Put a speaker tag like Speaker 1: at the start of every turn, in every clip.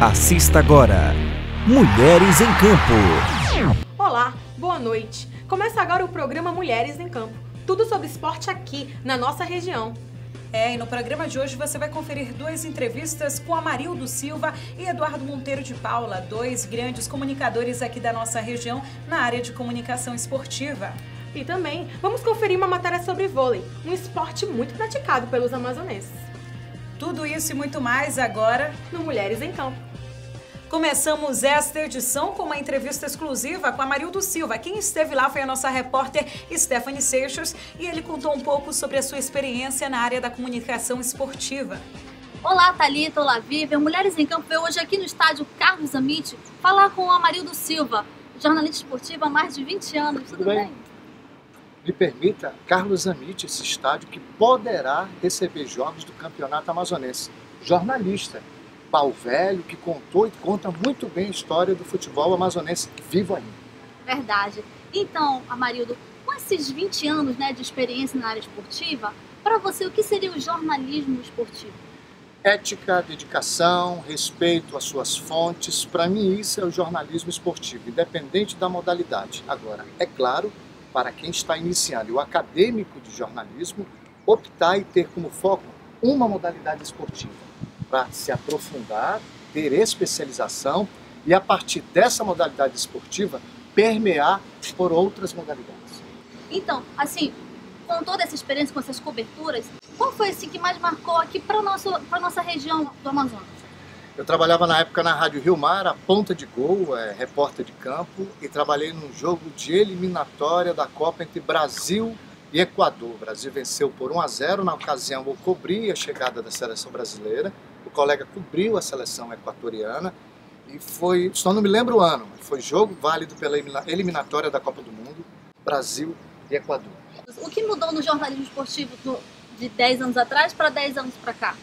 Speaker 1: Assista agora Mulheres em Campo.
Speaker 2: Olá, boa noite. Começa agora o programa Mulheres em Campo. Tudo sobre esporte aqui, na nossa região.
Speaker 3: E no programa de hoje você vai conferir duas entrevistas com Amarildo Silva e Eduardo Monteiro de Paula, dois grandes comunicadores aqui da nossa região na área de comunicação esportiva.
Speaker 2: E também vamos conferir uma matéria sobre vôlei, um esporte muito praticado pelos amazonenses.
Speaker 3: Tudo isso e muito mais agora
Speaker 2: no Mulheres em Campo.
Speaker 3: Começamos esta edição com uma entrevista exclusiva com Amarildo Silva. Quem esteve lá foi a nossa repórter Stephanie Seixas e ele contou um pouco sobre a sua experiência na área da comunicação esportiva.
Speaker 4: Olá, Thalita, olá, Vivian. Mulheres em Campo veio hoje aqui no estádio Carlos Amit falar com o Amarildo Silva, jornalista esportivo há mais de 20 anos. Tudo bem?
Speaker 5: Me permita, Carlos Amit, esse estádio que poderá receber jogos do Campeonato Amazonense. Jornalista, pau velho, que contou e conta muito bem a história do futebol amazonense, vivo ainda.
Speaker 4: Verdade. Então, Amarildo, com esses 20 anos, de experiência na área esportiva, para você, o que seria o jornalismo esportivo?
Speaker 5: Ética, dedicação, respeito às suas fontes, para mim isso é o jornalismo esportivo, independente da modalidade. Agora, é claro, para quem está iniciando e o acadêmico de jornalismo, optar e ter como foco uma modalidade esportiva, para se aprofundar, ter especialização e a partir dessa modalidade esportiva permear por outras modalidades.
Speaker 4: Então, assim, com toda essa experiência, com essas coberturas, qual foi esse que mais marcou aqui para a nossa região do Amazonas?
Speaker 5: Eu trabalhava na época na Rádio Rio Mar, a ponta de gol, repórter de campo, e trabalhei num jogo de eliminatória da Copa entre Brasil e Equador. O Brasil venceu por 1-0, na ocasião eu cobri a chegada da seleção brasileira, o colega cobriu a seleção equatoriana, e foi, só não me lembro o ano, foi jogo válido pela eliminatória da Copa do Mundo, Brasil e Equador.
Speaker 4: O que mudou no jornalismo esportivo de 10 anos atrás para 10 anos para cá?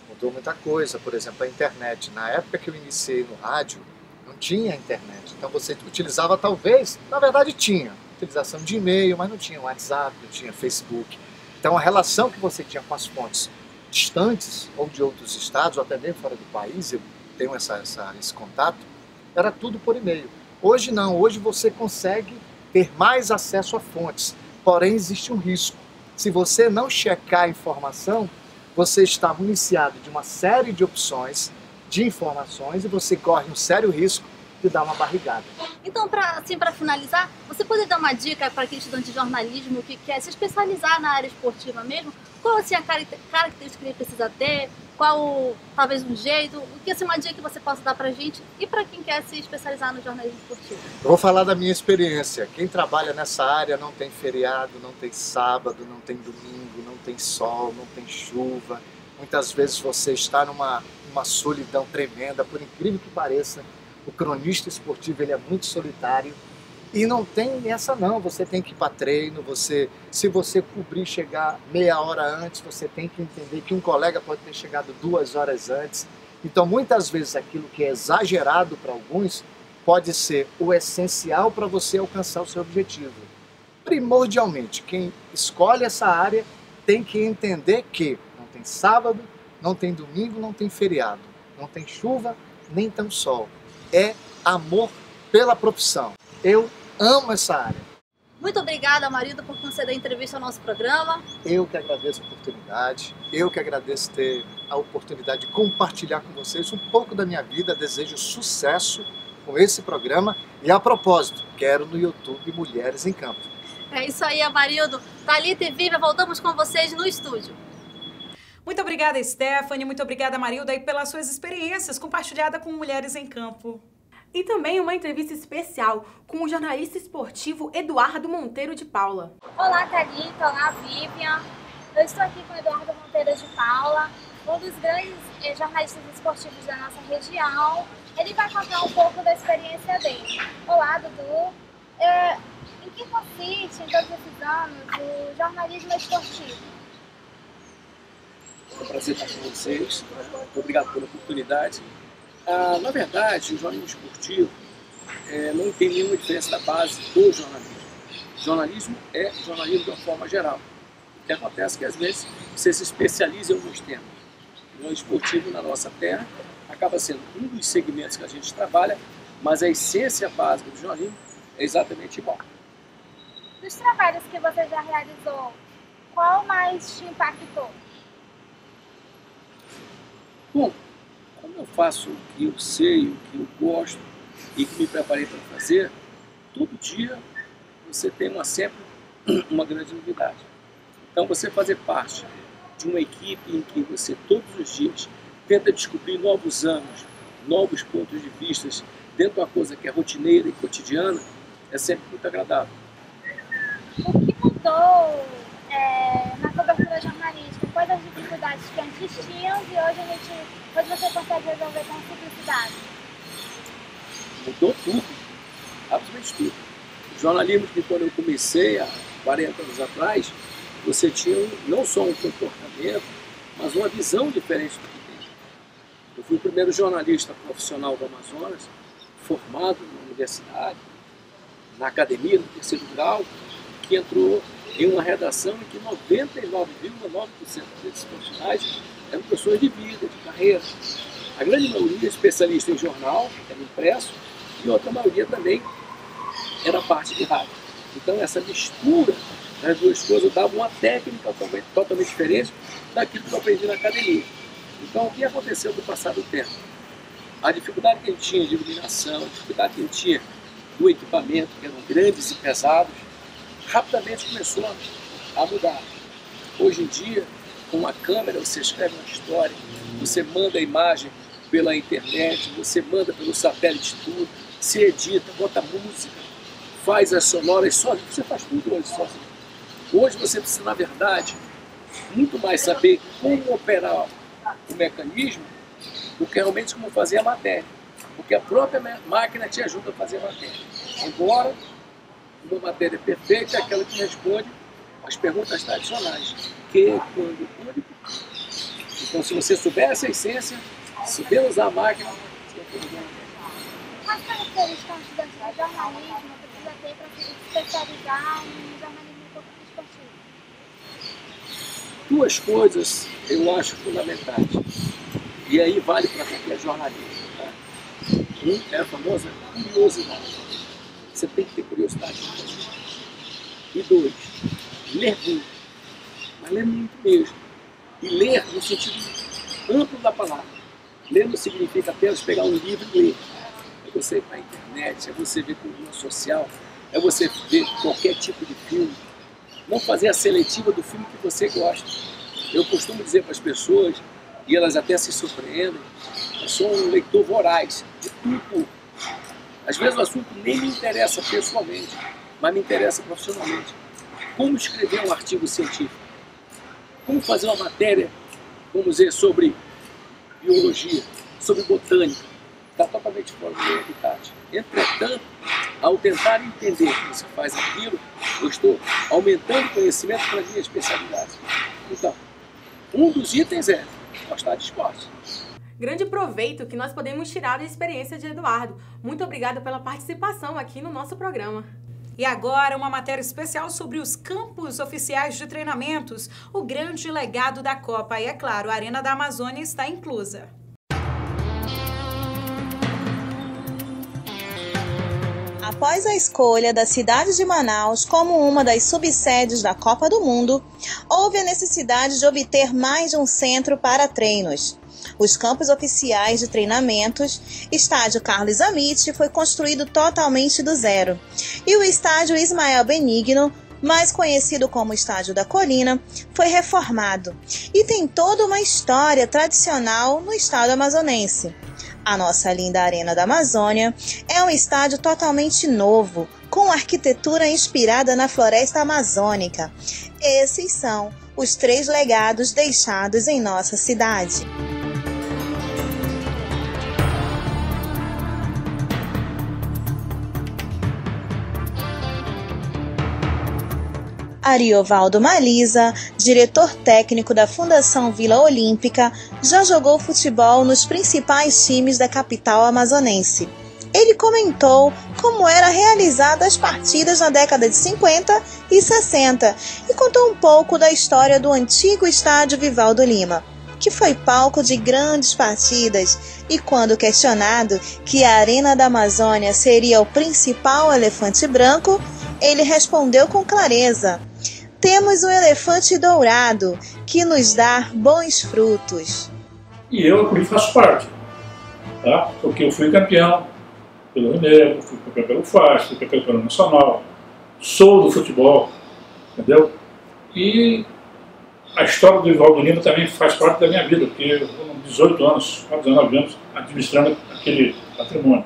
Speaker 5: Mudou muita coisa, por exemplo, a internet. Na época que eu iniciei no rádio, não tinha internet. Então você utilizava talvez, na verdade tinha, utilização de e-mail, mas não tinha WhatsApp, não tinha Facebook. Então a relação que você tinha com as fontes distantes, ou de outros estados, ou até mesmo fora do país, eu tenho esse contato, era tudo por e-mail. Hoje não, hoje você consegue ter mais acesso a fontes, porém existe um risco. Se você não checar a informação, você está municiado de uma série de opções, de informações, e você corre um sério risco de dar uma barrigada.
Speaker 4: Então, para finalizar, você pode dar uma dica para aquele estudante de jornalismo que quer se especializar na área esportiva mesmo? Qual assim, a característica que ele precisa ter? Qual, talvez, um jeito? O que é uma dica que você possa dar para a gente e para quem quer se especializar no jornalismo esportivo?
Speaker 5: Eu vou falar da minha experiência. Quem trabalha nessa área não tem feriado, não tem sábado, não tem domingo, não tem sol, não tem chuva. Muitas vezes você está numa solidão tremenda, por incrível que pareça. O cronista esportivo ele é muito solitário e não tem essa não, você tem que ir para treino, se você cobrir chegar meia hora antes, você tem que entender que um colega pode ter chegado 2 horas antes. Então muitas vezes aquilo que é exagerado para alguns pode ser o essencial para você alcançar o seu objetivo. Primordialmente, quem escolhe essa área tem que entender que não tem sábado, não tem domingo, não tem feriado, não tem chuva, nem tem sol. É amor pela profissão. Eu amo essa área.
Speaker 4: Muito obrigada, Amarildo, por conceder a entrevista ao nosso programa.
Speaker 5: Eu que agradeço a oportunidade, eu que agradeço ter a oportunidade de compartilhar com vocês um pouco da minha vida. Desejo sucesso com esse programa e, a propósito, quero no YouTube Mulheres em Campo.
Speaker 4: É isso aí, Amarildo. Thalita e Vivian, voltamos com vocês no estúdio.
Speaker 3: Muito obrigada, Stephanie, muito obrigada, Amarildo, aí pelas suas experiências compartilhadas com Mulheres em Campo.
Speaker 2: E também uma entrevista especial com o jornalista esportivo Eduardo Monteiro de Paula.
Speaker 6: Olá, Thalita, olá, Vivian. Eu estou aqui com o Eduardo Monteiro de Paula, um dos grandes jornalistas esportivos da nossa região. Ele vai contar um pouco da experiência dele. Olá, Dudu. Em que consiste, em todos esses anos, o jornalismo esportivo?
Speaker 7: É um prazer estar com vocês. Muito obrigado pela oportunidade. Na verdade, o jornalismo esportivo não tem nenhuma diferença da base do jornalismo. Jornalismo é jornalismo de uma forma geral. O que acontece é que, às vezes, você se especializa em alguns temas. O jornalismo esportivo na nossa terra acaba sendo um dos segmentos que a gente trabalha, mas a essência básica do jornalismo é exatamente igual.
Speaker 6: Dos trabalhos que você já realizou, qual mais te impactou?
Speaker 7: Bom, como eu faço o que eu sei, o que eu gosto e que me preparei para fazer, todo dia você tem sempre uma grande novidade. Então você fazer parte de uma equipe em que você todos os dias tenta descobrir novos ângulos, novos pontos de vista dentro de uma coisa que é rotineira e cotidiana, é sempre muito agradável.
Speaker 6: O que mudou na cobertura jornalística? Quais as dificuldades que antes tínhamos e hoje você consegue resolver com simplicidade?
Speaker 7: Mudou tudo, absolutamente tudo. O jornalismo que quando eu comecei há 40 anos atrás, você tinha não só um comportamento, mas uma visão diferente do que tem. Eu fui o primeiro jornalista profissional do Amazonas, formado na universidade, na academia, no terceiro grau, que entrou em uma redação em que 99,9% desses profissionais eram pessoas de vida, de carreira. A grande maioria especialista em jornal, era impresso, e outra maioria também era parte de rádio. Então essa mistura das duas coisas dava uma técnica totalmente diferente daquilo que eu aprendi na academia. Então o que aconteceu com o passar do tempo? A dificuldade que a gente tinha de iluminação, a dificuldade que a gente tinha do equipamento, que eram grandes e pesados, rapidamente começou a mudar. Hoje em dia, com uma câmera, você escreve uma história, você manda a imagem pela internet, você manda pelo satélite tudo, se edita, bota música, faz as sonoras sozinho, você faz tudo hoje sozinho. Hoje você precisa, na verdade, muito mais saber como operar o mecanismo do que realmente como fazer a matéria. Porque a própria máquina te ajuda a fazer a matéria. Embora uma matéria perfeita é aquela que responde às perguntas tradicionais. Que, quando, onde. Então, se você souber essa essência, souber usar a máquina, você vai poder ganhar.
Speaker 6: Quais características um estudante de jornalismo precisa ter para se especializar em jornalismo esportivo?
Speaker 7: Duas coisas eu acho fundamentais. E aí vale para qualquer jornalista. Tá? Um é a famosa curiosidade. Você tem que ter curiosidade. E dois, ler muito. Mas ler muito mesmo. E ler no sentido amplo da palavra. Ler não significa apenas pegar um livro e ler. É você ir para a internet, é você ver coluna social, é você ver qualquer tipo de filme. Não fazer a seletiva do filme que você gosta. Eu costumo dizer para as pessoas, e elas até se surpreendem, eu sou um leitor voraz de tudo. Às vezes o assunto nem me interessa pessoalmente, mas me interessa profissionalmente. Como escrever um artigo científico? Como fazer uma matéria, vamos dizer, sobre biologia, sobre botânica? Está totalmente fora do meu habitat. Entretanto, ao tentar entender como se faz aquilo, eu estou aumentando o conhecimento para a minha especialidade. Então, um dos itens é gostar de esporte.
Speaker 2: Grande proveito que nós podemos tirar da experiência de Eduardo. Muito obrigada pela participação aqui no nosso programa.
Speaker 3: E agora, uma matéria especial sobre os campos oficiais de treinamentos, o grande legado da Copa. E é claro, a Arena da Amazônia está inclusa.
Speaker 8: Após a escolha da cidade de Manaus como uma das subsedes da Copa do Mundo, houve a necessidade de obter mais de um centro para treinos. Os campos oficiais de treinamentos, estádio Carlos Amit, foi construído totalmente do zero. E o estádio Ismael Benigno, mais conhecido como Estádio da Colina, foi reformado. E tem toda uma história tradicional no estado amazonense. A nossa linda Arena da Amazônia é um estádio totalmente novo, com arquitetura inspirada na floresta amazônica. Esses são os 3 legados deixados em nossa cidade. Ariovaldo Maliza, diretor técnico da Fundação Vila Olímpica, já jogou futebol nos principais times da capital amazonense. Ele comentou como eram realizadas as partidas na década de 50 e 60 e contou um pouco da história do antigo estádio Vivaldo Lima. que foi palco de grandes partidas, e quando questionado que a Arena da Amazônia seria o principal elefante branco, ele respondeu com clareza: temos um elefante dourado, que nos dá bons frutos.
Speaker 9: E eu por isso faço parte, tá? Porque eu fui campeão pelo Rio Negro, fui campeão pelo FAS, fui campeão pelo Nacional, sou do futebol, entendeu? E a história do Ivaldo Lima também faz parte da minha vida, porque eu com 18 anos, 19 anos, administrando aquele patrimônio.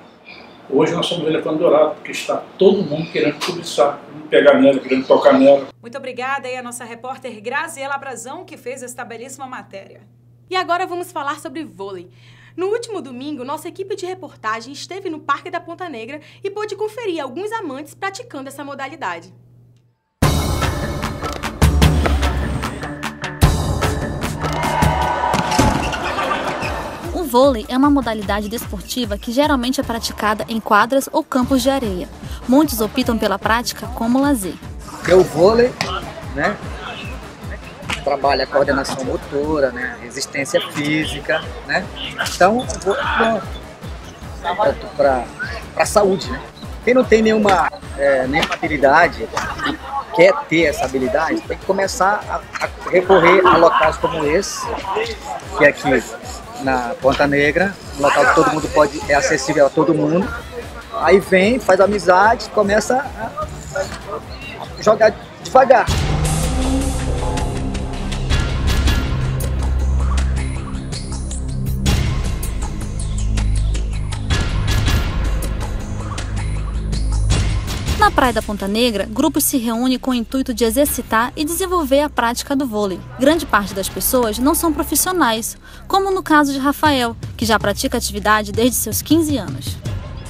Speaker 9: Hoje nós somos o elefante dourado, porque está todo mundo querendo cobiçar, querendo pegar nela, querendo tocar nela.
Speaker 3: Muito obrigada aí a nossa repórter Graziela Brazão, que fez esta belíssima matéria.
Speaker 2: E agora vamos falar sobre vôlei. No último domingo, nossa equipe de reportagem esteve no Parque da Ponta Negra e pôde conferir alguns amantes praticando essa modalidade.
Speaker 4: O vôlei é uma modalidade desportiva que geralmente é praticada em quadras ou campos de areia. Muitos optam pela prática como lazer.
Speaker 10: Porque o vôlei, né, trabalha a coordenação motora, né, resistência física, né? Então, para a saúde, né? Quem não tem nenhuma habilidade e quer ter essa habilidade, tem que começar a recorrer a locais como esse, que é aqui na Ponta Negra, um local que todo mundo é acessível a todo mundo. Aí vem, faz amizade, começa a jogar devagar.
Speaker 4: Na Praia da Ponta Negra, grupos se reúnem com o intuito de exercitar e desenvolver a prática do vôlei. Grande parte das pessoas não são profissionais, como no caso de Rafael, que já pratica a atividade desde seus 15 anos.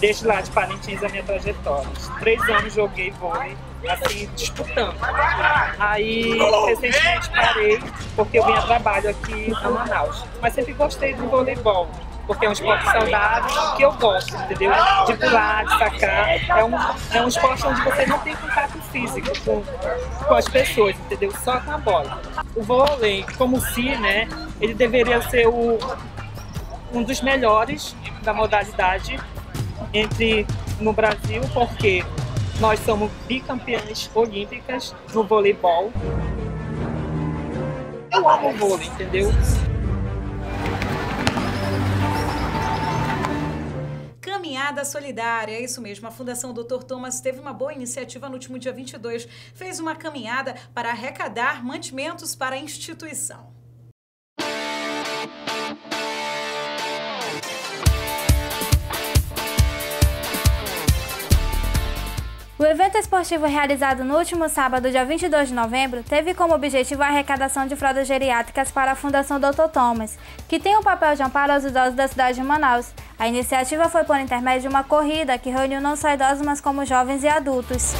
Speaker 11: Desde lá de Parintins a minha trajetória. 3 anos joguei vôlei, assim, disputando. Aí, recentemente parei, porque eu vim a trabalho aqui em Manaus. Mas sempre gostei do voleibol, porque é um esporte saudável que eu gosto, entendeu? De pular, de sacar. É um esporte onde você não tem contato físico com as pessoas, entendeu? Só com a bola. O vôlei, como se, né, ele deveria ser um dos melhores da modalidade no Brasil, porque nós somos bicampeãs olímpicas no voleibol. Eu amo o vôlei, entendeu?
Speaker 3: Caminhada solidária, é isso mesmo. A Fundação Dr. Thomas teve uma boa iniciativa no último dia 22. Fez uma caminhada para arrecadar mantimentos para a instituição.
Speaker 12: O evento esportivo realizado no último sábado, dia 22 de novembro, teve como objetivo a arrecadação de fraldas geriátricas para a Fundação Dr. Thomas, que tem o papel de amparo aos idosos da cidade de Manaus. A iniciativa foi por intermédio de uma corrida que reuniu não só idosos, mas como jovens e adultos.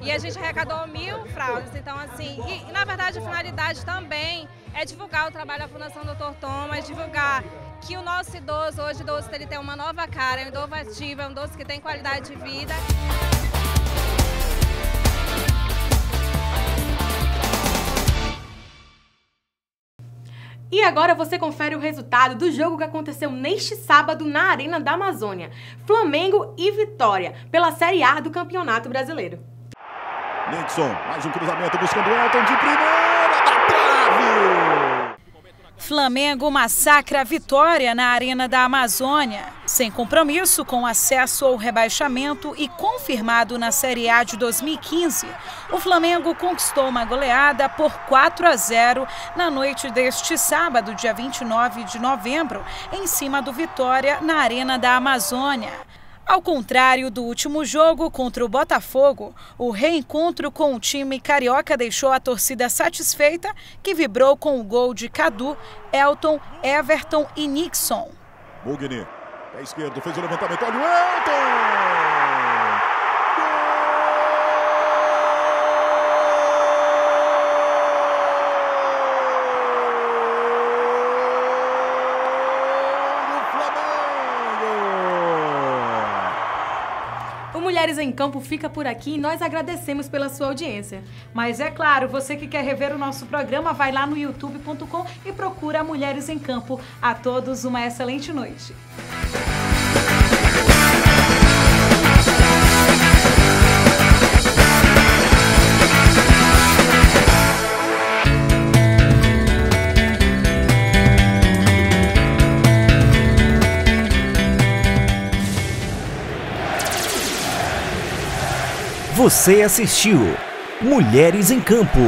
Speaker 13: E a gente arrecadou 1.000 fraldas, então assim, e na verdade a finalidade também é divulgar o trabalho da Fundação Dr. Thomas, divulgar que o nosso idoso, hoje o idoso ele tem uma nova cara, é um idoso ativo, é um idoso que tem qualidade de vida.
Speaker 2: E agora você confere o resultado do jogo que aconteceu neste sábado na Arena da Amazônia. Flamengo e Vitória, pela Série A do Campeonato Brasileiro.
Speaker 1: Nixon, mais um cruzamento buscando Elton de primeira, da trave!
Speaker 3: Flamengo massacra a Vitória na Arena da Amazônia. Sem compromisso com acesso ao rebaixamento e confirmado na Série A de 2015, o Flamengo conquistou uma goleada por 4-0 na noite deste sábado, dia 29 de novembro, em cima do Vitória na Arena da Amazônia. Ao contrário do último jogo contra o Botafogo, o reencontro com o time carioca deixou a torcida satisfeita, que vibrou com o gol de Cadu, Elton, Everton e Nixon.
Speaker 1: Mugni, pé esquerdo, fez o levantamento, olha o Elton!
Speaker 2: Mulheres em Campo fica por aqui e nós agradecemos pela sua audiência.
Speaker 3: Mas é claro, você que quer rever o nosso programa, vai lá no youtube.com e procura Mulheres em Campo. A todos uma excelente noite.
Speaker 14: Você assistiu Mulheres em Campo.